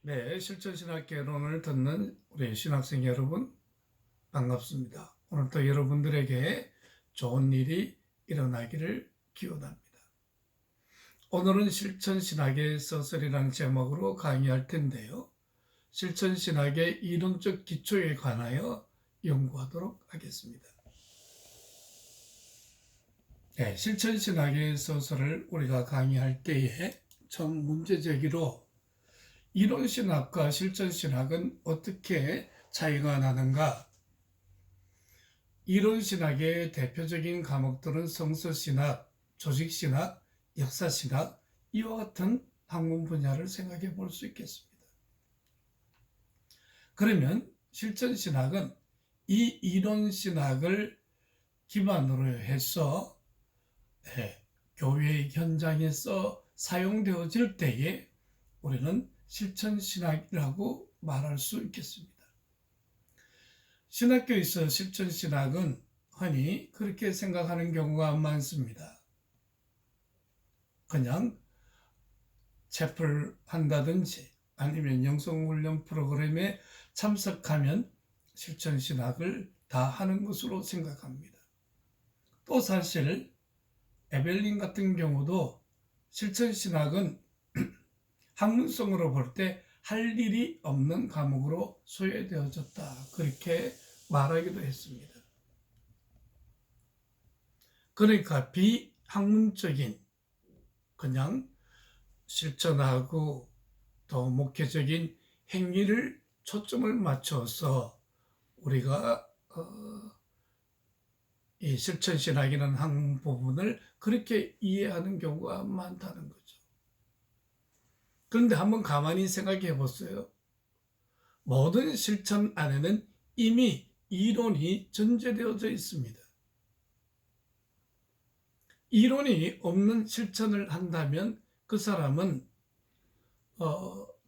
네, 실천신학 개론을 듣는 우리 신학생 여러분 반갑습니다. 오늘도 여러분들에게 좋은 일이 일어나기를 기원합니다. 오늘은 실천신학의 서술이라는 제목으로 강의할 텐데요. 실천신학의 이론적 기초에 관하여 연구하도록 하겠습니다. 네, 실천신학의 서술을 우리가 강의할 때에 처음 문제제기로 이론신학과 실천신학은 어떻게 차이가 나는가? 이론신학의 대표적인 과목들은 성서신학, 조직신학, 역사신학, 이와 같은 학문 분야를 생각해 볼 수 있겠습니다. 그러면 실천신학은 이 이론신학을 기반으로 해서 교회 현장에서 사용되어질 때에 우리는 실천신학이라고 말할 수 있겠습니다. 신학교에서 실천신학은 흔히 그렇게 생각하는 경우가 많습니다. 그냥 채플 한다든지 아니면 영성훈련 프로그램에 참석하면 실천신학을 다 하는 것으로 생각합니다. 또 사실 에벨린 같은 경우도 실천신학은 학문성으로 볼 때 할 일이 없는 과목으로 소외되어졌다. 그렇게 말하기도 했습니다. 그러니까 비학문적인 그냥 실천하고 더 목회적인 행위를 초점을 맞춰서 우리가 이 실천신학이라는 학문 부분을 그렇게 이해하는 경우가 많다는 거죠. 그런데 한번 가만히 생각해 보세요. 모든 실천 안에는 이미 이론이 전제되어져 있습니다. 이론이 없는 실천을 한다면 그 사람은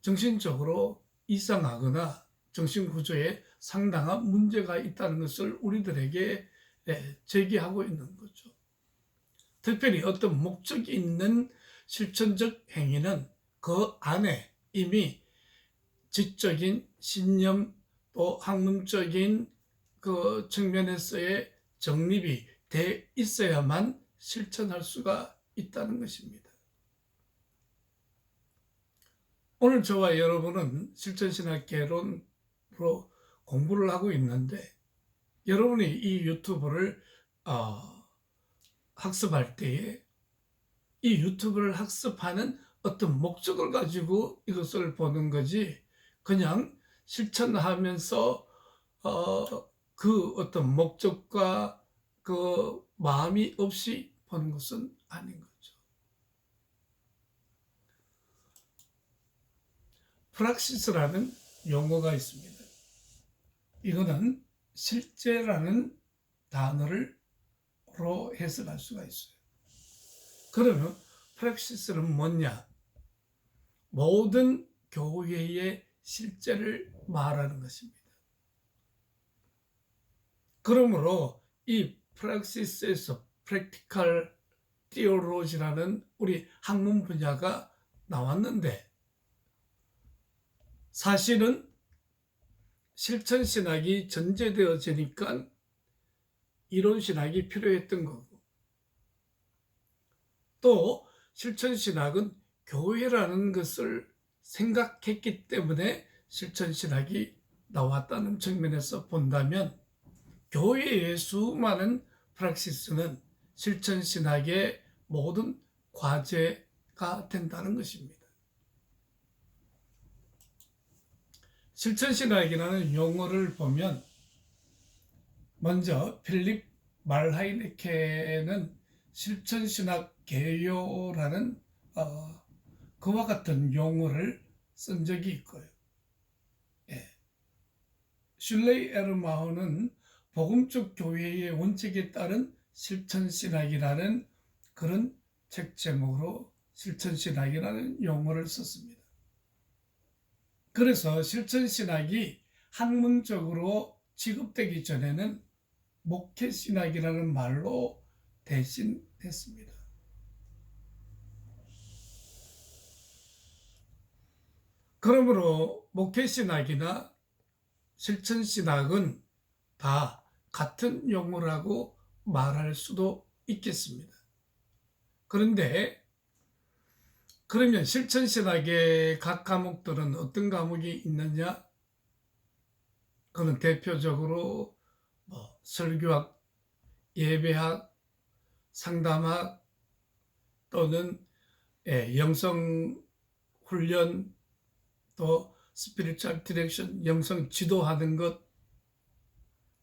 정신적으로 이상하거나 정신구조에 상당한 문제가 있다는 것을 우리들에게 제기하고 있는 거죠. 특별히 어떤 목적이 있는 실천적 행위는 그 안에 이미 지적인 신념 또 학문적인 그 측면에서의 정립이 돼 있어야만 실천할 수가 있다는 것입니다. 오늘 저와 여러분은 실천신학 개론으로 공부를 하고 있는데 여러분이 이 유튜브를 학습할 때에 이 유튜브를 학습하는 어떤 목적을 가지고 이것을 보는 거지 그냥 실천하면서 그 어떤 목적과 그 마음이 없이 보는 것은 아닌 거죠. 프락시스라는 용어가 있습니다. 이거는 실제라는 단어로 해석할 수가 있어요. 그러면 프락시스는 뭐냐? 모든 교회의 실제를 말하는 것입니다. 그러므로 이 프락시스에서 프랙티컬 티올로지라는 우리 학문 분야가 나왔는데 사실은 실천신학이 전제되어지니까 이론신학이 필요했던 거고 또 실천신학은 교회라는 것을 생각했기 때문에 실천신학이 나왔다는 측면에서 본다면 교회의 수많은 프락시스는 실천신학의 모든 과제가 된다는 것입니다. 실천신학이라는 용어를 보면 먼저 필립 말하이네케는 실천신학 개요라는 그와 같은 용어를 쓴 적이 있고요. 슐레이 에르마우는 복음적 교회의 원칙에 따른 실천신학이라는 그런 책 제목으로 실천신학이라는 용어를 썼습니다. 그래서 실천신학이 학문적으로 취급되기 전에는 목회신학이라는 말로 대신했습니다. 그러므로 목회신학이나 실천신학은 다 같은 용어라고 말할 수도 있겠습니다. 그런데 그러면 실천신학의 각 과목들은 어떤 과목이 있느냐? 그는 대표적으로 설교학, 예배학, 상담학 또는 영성훈련, 또 스피리추얼 디렉션, 영성 지도하는 것,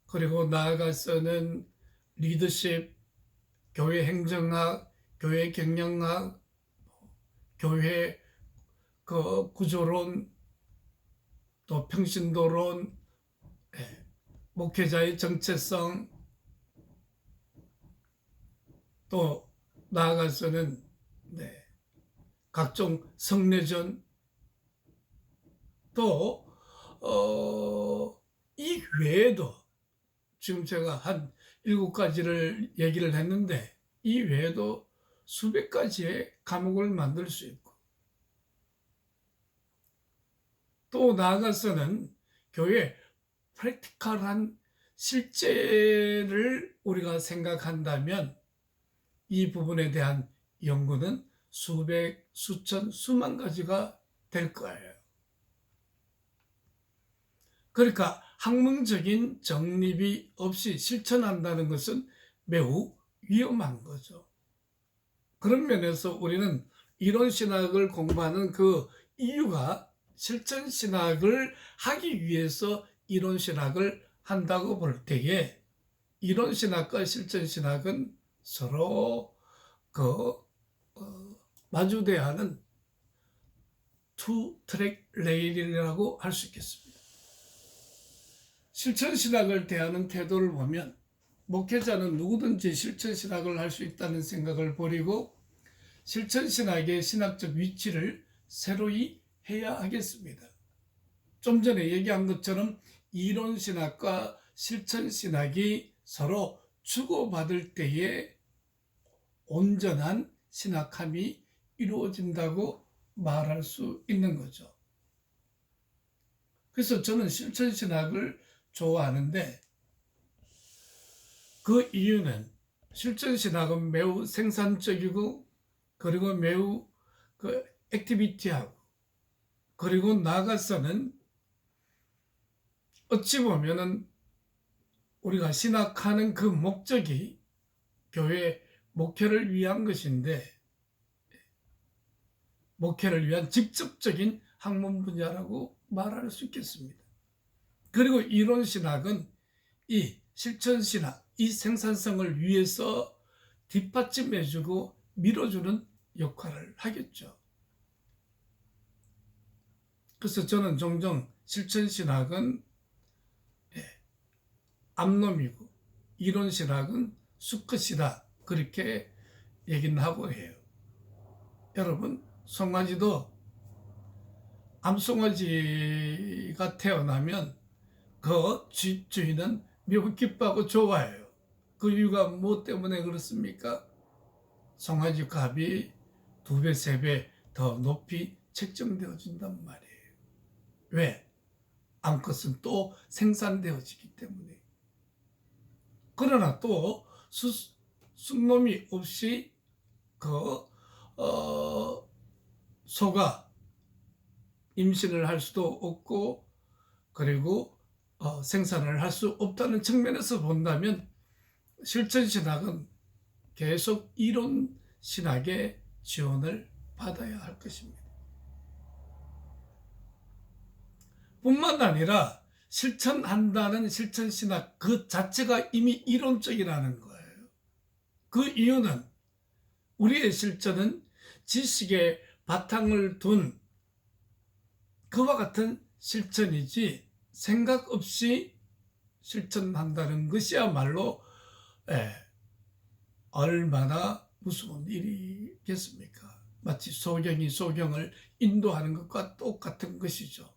그리고 나아가서는 리더십, 교회 행정학, 교회 경영학, 교회 구조론, 또 평신도론, 목회자의 정체성, 또 나아가서는 각종 성례전, 또 이 외에도 지금 제가 한 7가지를 얘기를 했는데 이 외에도 수백 가지의 과목을 만들 수 있고, 또 나아가서는 교회 프랙티컬한 실제를 우리가 생각한다면 이 부분에 대한 연구는 수백, 수천, 수만 가지가 될 거예요. 그러니까 학문적인 정립이 없이 실천한다는 것은 매우 위험한 거죠. 그런 면에서 우리는 이론신학을 공부하는 그 이유가 실천신학을 하기 위해서 이론신학을 한다고 볼 때에 이론신학과 실천신학은 서로 마주대야 하는 투 트랙 레일이라고 할 수 있겠습니다. 실천신학을 대하는 태도를 보면 목회자는 누구든지 실천신학을 할 수 있다는 생각을 버리고 실천신학의 신학적 위치를 새로이 해야 하겠습니다. 좀 전에 얘기한 것처럼 이론신학과 실천신학이 서로 주고받을 때에 온전한 신학함이 이루어진다고 말할 수 있는 거죠. 그래서 저는 실천신학을 좋아하는데 그 이유는 실천신학은 매우 생산적이고 그리고 매우 액티비티하고 그리고 나아가서는 어찌 보면은 우리가 신학하는 그 목적이 교회 목회를 위한 것인데 목회를 위한 직접적인 학문 분야라고 말할 수 있겠습니다. 그리고 이론신학은 이 실천신학, 이 생산성을 위해서 뒷받침해주고 밀어주는 역할을 하겠죠. 그래서 저는 종종 실천신학은 암놈이고 이론신학은 수컷이다 그렇게 얘기는 하고 해요. 여러분, 송아지도 암송아지가 태어나면 그 주인은 매우 기뻐하고 좋아해요. 그 이유가 무엇 때문에 그렇습니까? 송아지 값이 2배, 3배 더 높이 책정되어진단 말이에요. 왜? 암컷은 또 생산되어지기 때문에. 그러나 또 순놈이 없이 소가 임신을 할 수도 없고 그리고 생산을 할 수 없다는 측면에서 본다면 실천신학은 계속 이론신학의 지원을 받아야 할 것입니다. 뿐만 아니라 실천한다는 실천신학 그 자체가 이미 이론적이라는 거예요. 그 이유는 우리의 실천은 지식의 바탕을 둔 그와 같은 실천이지 생각 없이 실천한다는 것이야말로 얼마나 무서운 일이겠습니까? 마치 소경이 소경을 인도하는 것과 똑같은 것이죠.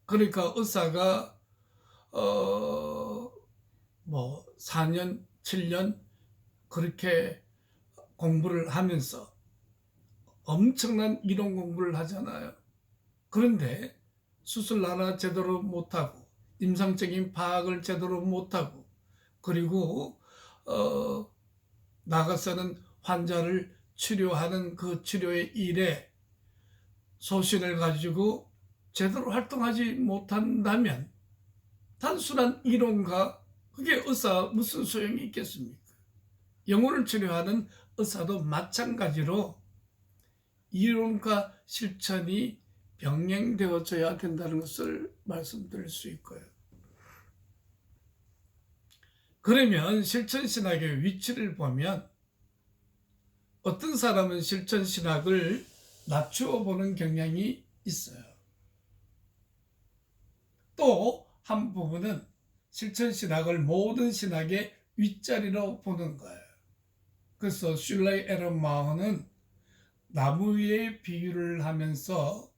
그러니까 의사가 4년, 7년 그렇게 공부를 하면서 엄청난 이론 공부를 하잖아요. 그런데 수술 하나 제대로 못하고 임상적인 파악을 제대로 못하고 그리고 나가서는 환자를 치료하는 그 치료의 일에 소신을 가지고 제대로 활동하지 못한다면 단순한 이론과 그게 의사 무슨 소용이 있겠습니까? 영혼을 치료하는 의사도 마찬가지로 이론과 실천이 병행되어져야 된다는 것을 말씀드릴 수 있고요. 그러면 실천신학의 위치를 보면 어떤 사람은 실천신학을 낮추어 보는 경향이 있어요. 또 한 부분은 실천신학을 모든 신학의 윗자리로 보는 거예요. 그래서 슐레이 에른마흐는 나무 위에 비유를 하면서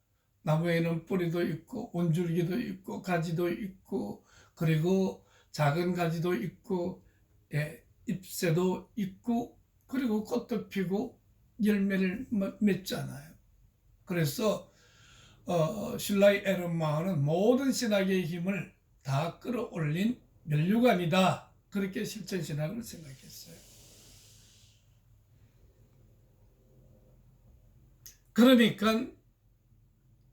나무에는 뿌리도 있고 온줄기도 있고 가지도 있고 그리고 작은 가지도 있고 잎새도 있고 그리고 꽃도 피고 열매를 맺잖아요. 그래서 슐레이 에른마흐는 모든 신학의 힘을 다 끌어올린 면류관이다. 그렇게 실천신학을 생각했어요. 그러니까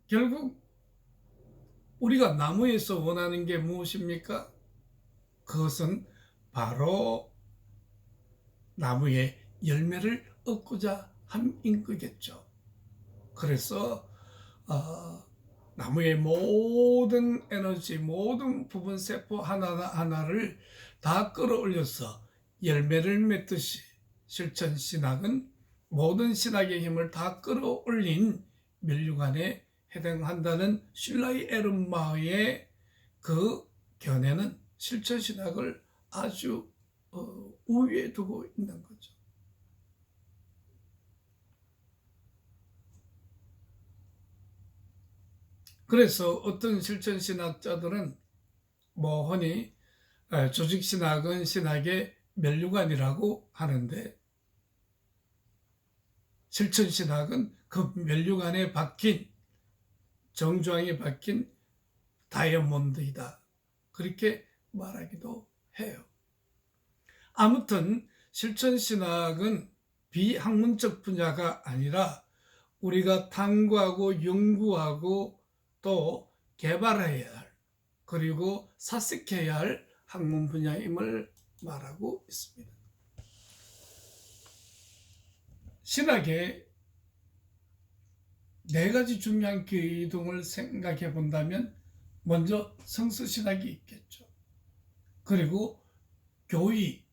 결국 우리가 나무에서 원하는 게 무엇입니까? 그것은 바로 나무의 열매를 얻고자 함인 거겠죠. 그래서 나무의 모든 에너지, 모든 부분 세포 하나하나를 다 끌어올려서 열매를 맺듯이 실천신학은 모든 신학의 힘을 다 끌어올린 면류관에 해당한다는 슐레이 에른마흐의 그 견해는 실천신학을 아주 우위에 두고 있는 거죠. 그래서 어떤 실천신학자들은 흔히 조직신학은 신학의 면류관이라고 하는데 실천신학은 그 면류관에 박힌 정주항에 박힌 다이아몬드이다. 그렇게 말하기도 해요. 아무튼 실천신학은 비학문적 분야가 아니라 우리가 탐구하고 연구하고 또 개발해야 할 그리고 사색해야 할 학문 분야임을 말하고 있습니다. 신학의 네 가지 중요한 기둥을 생각해 본다면 먼저 성서신학이 있겠죠. 그리고 교의,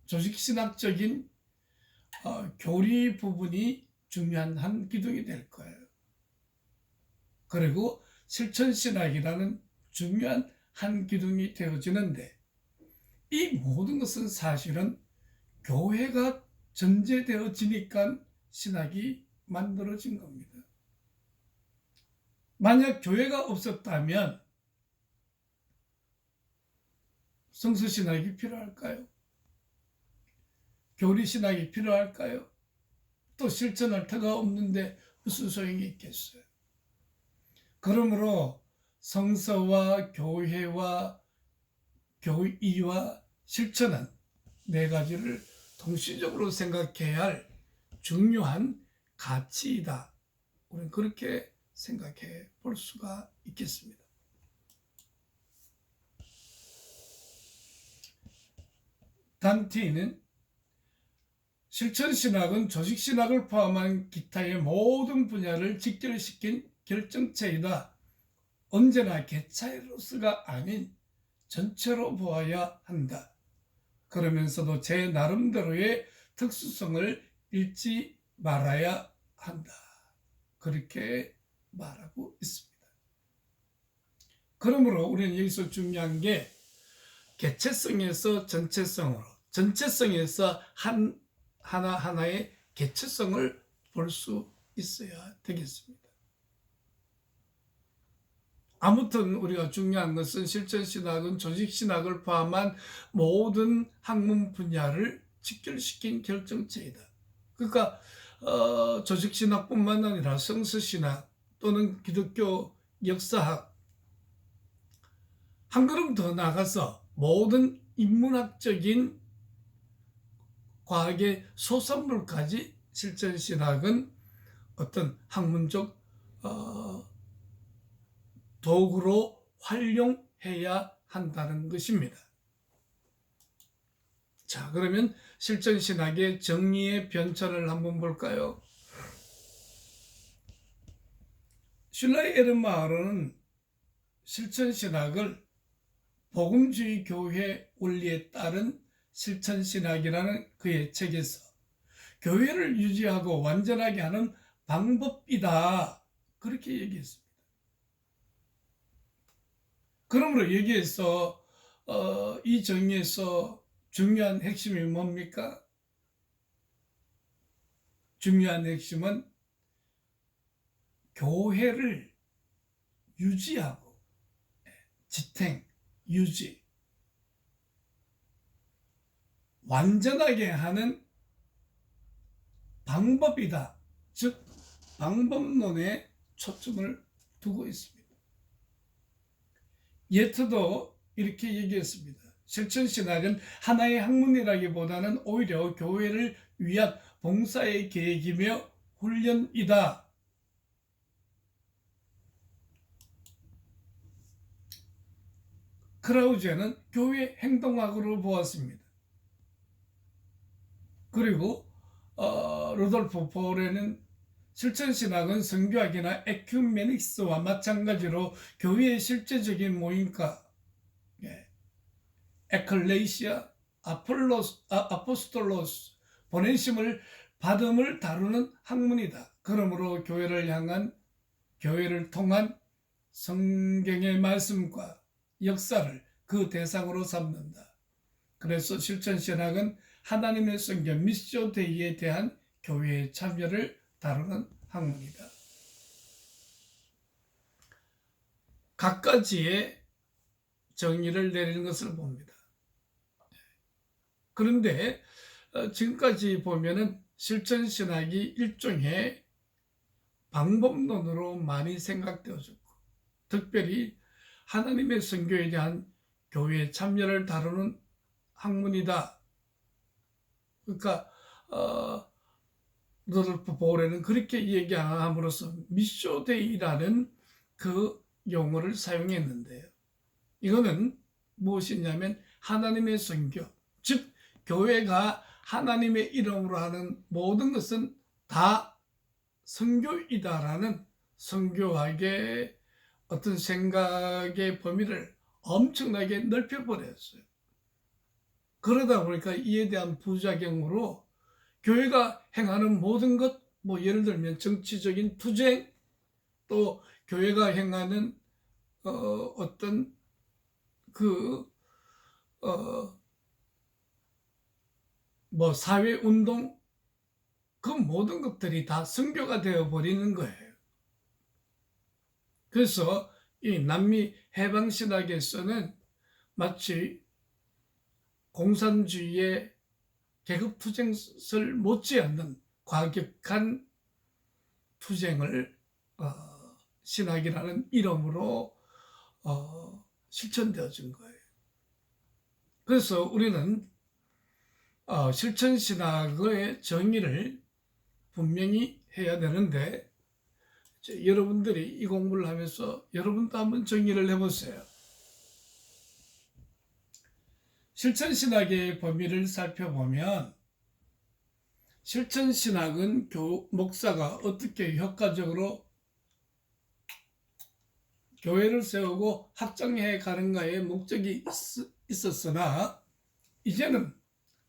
조직신학적인 교리 부분이 중요한 한 기둥이 될 거예요. 그리고 실천신학이라는 중요한 한 기둥이 되어지는데 이 모든 것은 사실은 교회가 전제되어지니까 신학이 만들어진 겁니다. 만약 교회가 없었다면 성서신학이 필요할까요? 교리신학이 필요할까요? 또 실천할 터가 없는데 무슨 소용이 있겠어요? 그러므로 성서와 교회와 교의와 실천은 네 가지를 동시적으로 생각해야 할 중요한 가치이다. 우리는 그렇게 생각해 볼 수가 있겠습니다. 단티는 실천신학은 조직신학을 포함한 기타의 모든 분야를 직결시킨 결정체이다. 언제나 개차이로서가 아닌 전체로 보아야 한다. 그러면서도 제 나름대로의 특수성을 잃지 말아야 한다. 그렇게 말하고 있습니다. 그러므로 우리는 여기서 중요한 게 개체성에서 전체성으로, 전체성에서 하나하나의 개체성을 볼 수 있어야 되겠습니다. 아무튼 우리가 중요한 것은 실천신학은 조직신학을 포함한 모든 학문 분야를 직결시킨 결정체이다. 그러니까 조직신학뿐만 아니라 성서신학 또는 기독교 역사학, 한 걸음 더 나가서 모든 인문학적인 과학의 소산물까지 실천신학은 어떤 학문적 도구로 활용해야 한다는 것입니다. 자, 그러면 실천신학의 정의의 변천을 한번 볼까요? 슐라이 에른마하르는 실천신학을 복음주의 교회 원리에 따른 실천신학이라는 그의 책에서 교회를 유지하고 완전하게 하는 방법이다, 그렇게 얘기했습니다. 그러므로 여기에서 이 정의에서 중요한 핵심이 뭡니까? 중요한 핵심은 교회를 유지하고, 지탱, 유지, 완전하게 하는 방법이다. 즉 방법론에 초점을 두고 있습니다. 예트도 이렇게 얘기했습니다. 실천신학은 하나의 학문이라기보다는 오히려 교회를 위한 봉사의 계획이며 훈련이다. 크라우제는 교회 행동학으로 보았습니다. 그리고 루돌프 포레는 실천신학은 성교학이나 에큐메닉스와 마찬가지로 교회의 실제적인 모임과 에클레시아, 아포스톨로스, 보내심을 받음을 다루는 학문이다. 그러므로 교회를 통한 성경의 말씀과 역사를 그 대상으로 삼는다. 그래서 실천신학은 하나님의 성경 미시오 데이에 대한 교회의 참여를 다루는 학문이다. 각가지의 정의를 내리는 것을 봅니다. 그런데 지금까지 보면은 실천신학이 일종의 방법론으로 많이 생각되어졌고, 특별히 하나님의 선교에 대한 교회의 참여를 다루는 학문이다. 그러니까 루돌프 보레는 그렇게 얘기함으로써 미쇼데이라는 그 용어를 사용했는데요. 이거는 무엇이냐면 하나님의 선교, 즉 교회가 하나님의 이름으로 하는 모든 것은 다 선교이다라는 선교학의 어떤 생각의 범위를 엄청나게 넓혀버렸어요. 그러다 보니까 이에 대한 부작용으로 교회가 행하는 모든 것, 예를 들면 정치적인 투쟁, 또 교회가 행하는 어떤 사회운동, 그 모든 것들이 다 선교가 되어버리는 거예요. 그래서 이 남미 해방신학에서는 마치 공산주의의 계급투쟁을 못지않는 과격한 투쟁을 신학이라는 이름으로 실천되어진 거예요. 그래서 우리는 실천신학의 정의를 분명히 해야 되는데, 여러분들이 이 공부를 하면서 여러분도 한번 정의를 해보세요. 실천신학의 범위를 살펴보면 실천신학은 목사가 어떻게 효과적으로 교회를 세우고 확장해 가는가의 목적이 있었으나, 이제는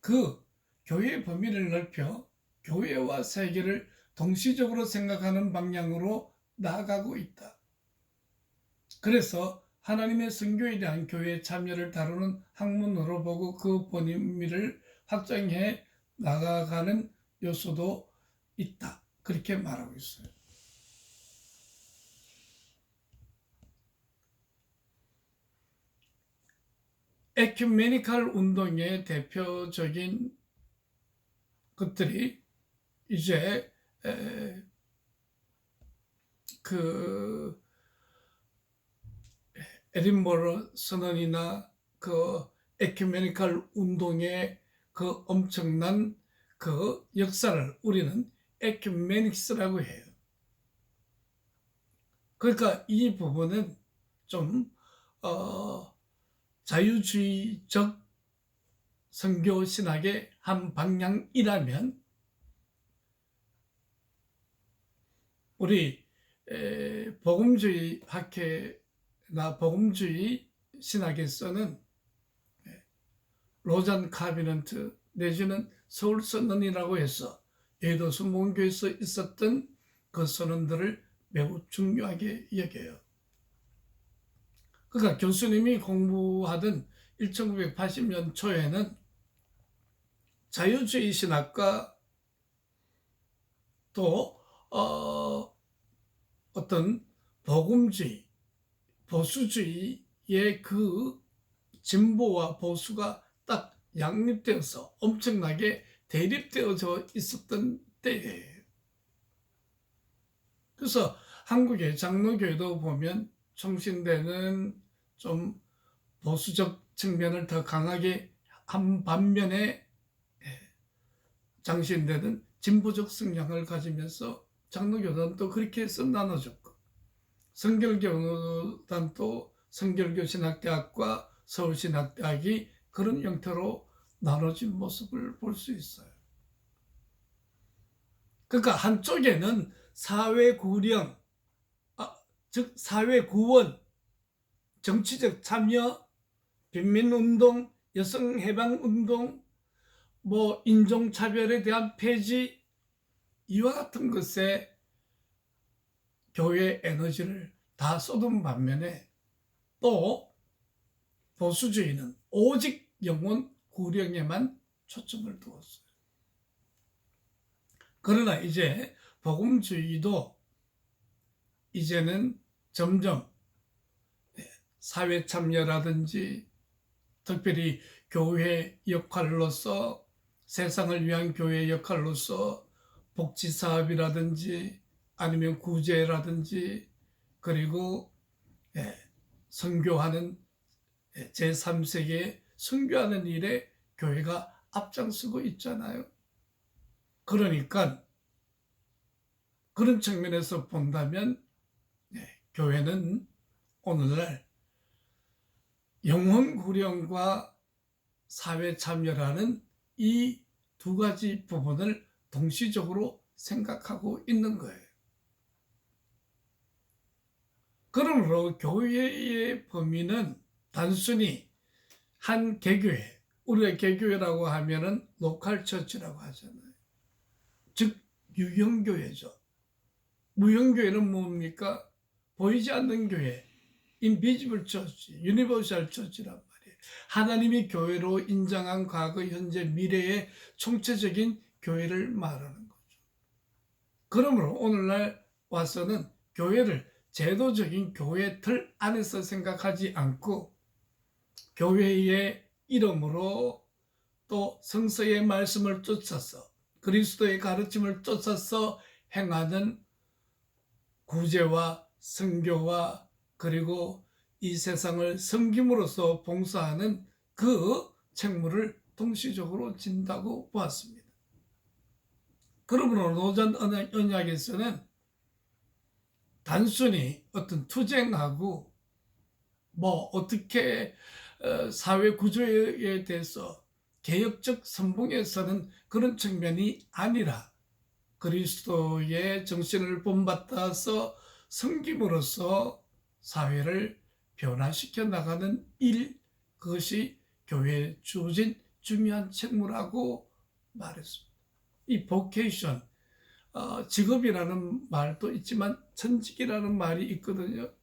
그 교회의 범위를 넓혀 교회와 세계를 동시적으로 생각하는 방향으로 나아가고 있다. 그래서 하나님의 선교에 대한 교회의 참여를 다루는 학문으로 보고 그 범위를 확장해 나아가는 요소도 있다. 그렇게 말하고 있어요. 에큐메니칼 운동의 대표적인 것들이 이제 에, 그 에딘버러 선언이나 그 에큐메니컬 운동의 그 엄청난 그 역사를 우리는 에큐메닉스라고 해요. 그러니까 이 부분은 좀 자유주의적 선교 신학의 한 방향이라면 우리 복음주의 학회나 복음주의 신학에서는 로잔 카비넌트 내지는 서울 선언이라고 해서 여의도 순복음교회에서 있었던 그 선언들을 매우 중요하게 여겨요. 그러니까 교수님이 공부하던 1980년 초에는 자유주의 신학과 또 어떤 복음주의, 보수주의의 그 진보와 보수가 딱 양립되어서 엄청나게 대립되어져 있었던 때예요. 그래서 한국의 장로교회도 보면 총신대는 좀 보수적 측면을 더 강하게 한 반면에 장신대는 진보적 성향을 가지면서 장로교단도 그렇게 해서 나눠졌고, 성결교단도 성결교 신학대학과 서울신학대학이 그런 형태로 나눠진 모습을 볼 수 있어요. 그러니까 한쪽에는 사회구령, 즉 사회구원, 정치적 참여, 빈민운동, 여성해방운동, 인종차별에 대한 폐지, 이와 같은 것에 교회의 에너지를 다 쏟은 반면에 또 보수주의는 오직 영혼 구령에만 초점을 두었어요. 그러나 이제 복음주의도 이제는 점점 사회 참여라든지 특별히 교회 역할로서 세상을 위한 교회 역할로서 복지사업이라든지 아니면 구제라든지 그리고 선교하는 제3세계에 선교하는 일에 교회가 앞장서고 있잖아요. 그러니까 그런 측면에서 본다면 교회는 오늘날 영혼 구령과 사회 참여라는 이 두 가지 부분을 동시적으로 생각하고 있는 거예요. 그러므로 교회의 범위는 단순히 한 개교회, 우리가 개교회라고 하면은 로컬 처치라고 하잖아요. 즉 유형교회죠. 무형교회는 뭡니까? 보이지 않는 교회, 인비지블 처치, 유니버셜 처치란 말이에요. 하나님이 교회로 인정한 과거, 현재, 미래의 총체적인 교회를 말하는 거죠. 그러므로 오늘날 와서는 교회를 제도적인 교회 틀 안에서 생각하지 않고 교회의 이름으로 또 성서의 말씀을 쫓아서 그리스도의 가르침을 쫓아서 행하는 구제와 선교와 그리고 이 세상을 섬김으로써 봉사하는 그 책무를 동시적으로 진다고 보았습니다. 그러므로 로잔 언약에서는 단순히 어떤 투쟁하고 어떻게 사회 구조에 대해서 개혁적 선봉에 서는 그런 측면이 아니라 그리스도의 정신을 본받아서 섬김으로써 사회를 변화시켜 나가는 일, 그것이 교회의 주어진 중요한 책무라고 말했습니다. 이 보케이션, 직업이라는 말도 있지만 천직이라는 말이 있거든요.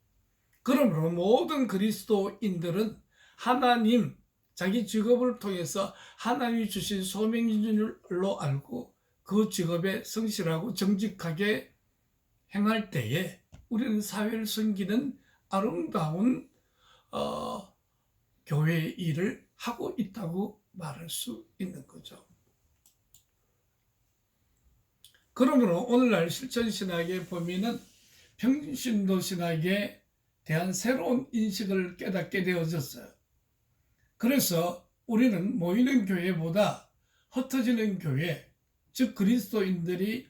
그러므로 모든 그리스도인들은 하나님, 자기 직업을 통해서 하나님이 주신 소명인 줄로 알고 그 직업에 성실하고 정직하게 행할 때에 우리는 사회를 섬기는 아름다운 교회의 일을 하고 있다고 말할 수 있는 거죠. 그러므로 오늘날 실천신학의 범위는 평신도 신학에 대한 새로운 인식을 깨닫게 되어졌어요. 그래서 우리는 모이는 교회보다 흩어지는 교회, 즉 그리스도인들이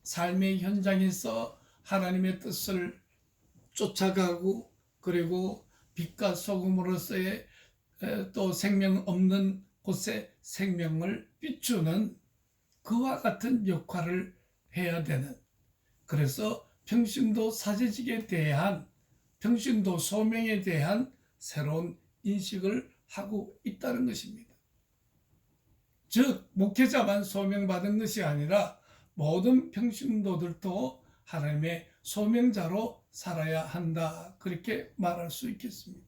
삶의 현장에서 하나님의 뜻을 쫓아가고, 그리고 빛과 소금으로서의 또 생명 없는 곳에 생명을 비추는 그와 같은 역할을 해야 되는, 그래서 평신도 사제직에 대한, 평신도 소명에 대한 새로운 인식을 하고 있다는 것입니다. 즉 목회자만 소명받은 것이 아니라 모든 평신도들도 하나님의 소명자로 살아야 한다, 그렇게 말할 수 있겠습니다.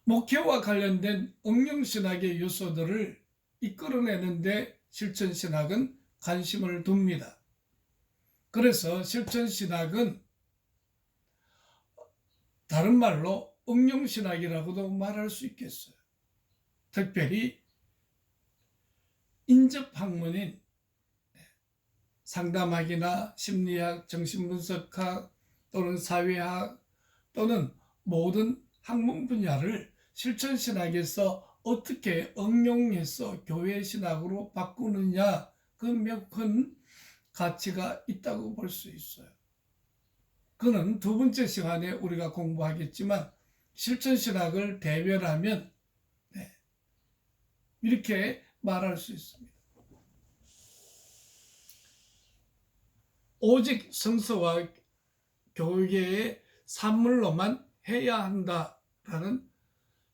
목회와 관련된 응용신학의 요소들을 이끌어내는데 실천신학은 관심을 둡니다. 그래서 실천신학은 다른 말로 응용신학이라고도 말할 수 있겠어요. 특별히 인접학문인 상담학이나 심리학, 정신분석학 또는 사회학 또는 모든 학문 분야를 실천신학에서 어떻게 응용해서 교회신학으로 바꾸느냐, 그 몇 큰 가치가 있다고 볼 수 있어요. 그는 두 번째 시간에 우리가 공부하겠지만 실천신학을 대별하면 이렇게 말할 수 있습니다. 오직 성서와 교회의 산물로만 해야 한다라는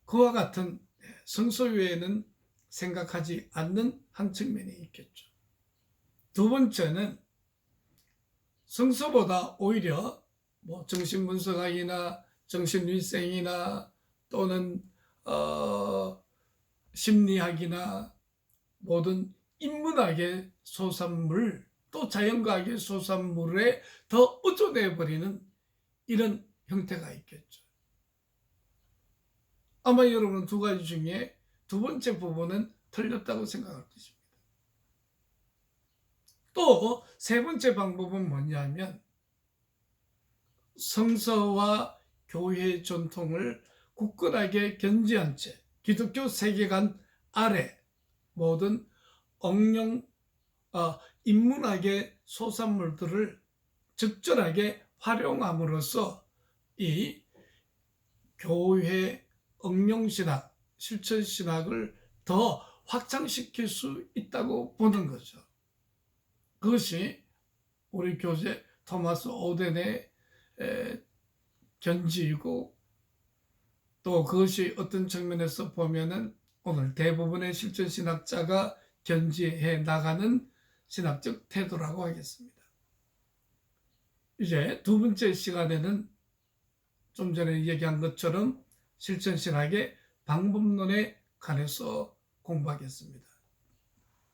그와 같은 성서 외에는 생각하지 않는 한 측면이 있겠죠. 두 번째는 성서보다 오히려 정신분석학이나 정신위생이나 또는 심리학이나 모든 인문학의 소산물, 또 자연과학의 소산물에 더 얹어내버리는 이런 형태가 있겠죠. 아마 여러분은 두 가지 중에 두 번째 부분은 틀렸다고 생각할 것입니다. 또 세 번째 방법은 뭐냐면 성서와 교회의 전통을 굳건하게 견지한 채 기독교 세계관 아래 모든 인문학의 소산물들을 적절하게 활용함으로써 이 교회 응용신학, 실천신학을 더 확장시킬 수 있다고 보는 거죠. 그것이 우리 교재 토마스 오덴의 견지이고, 또 그것이 어떤 측면에서 보면은 오늘 대부분의 실천신학자가 견지해 나가는 신학적 태도라고 하겠습니다. 이제 두 번째 시간에는 좀 전에 얘기한 것처럼 실천신학의 방법론에 관해서 공부하겠습니다.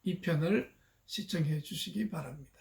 이 편을 시청해 주시기 바랍니다.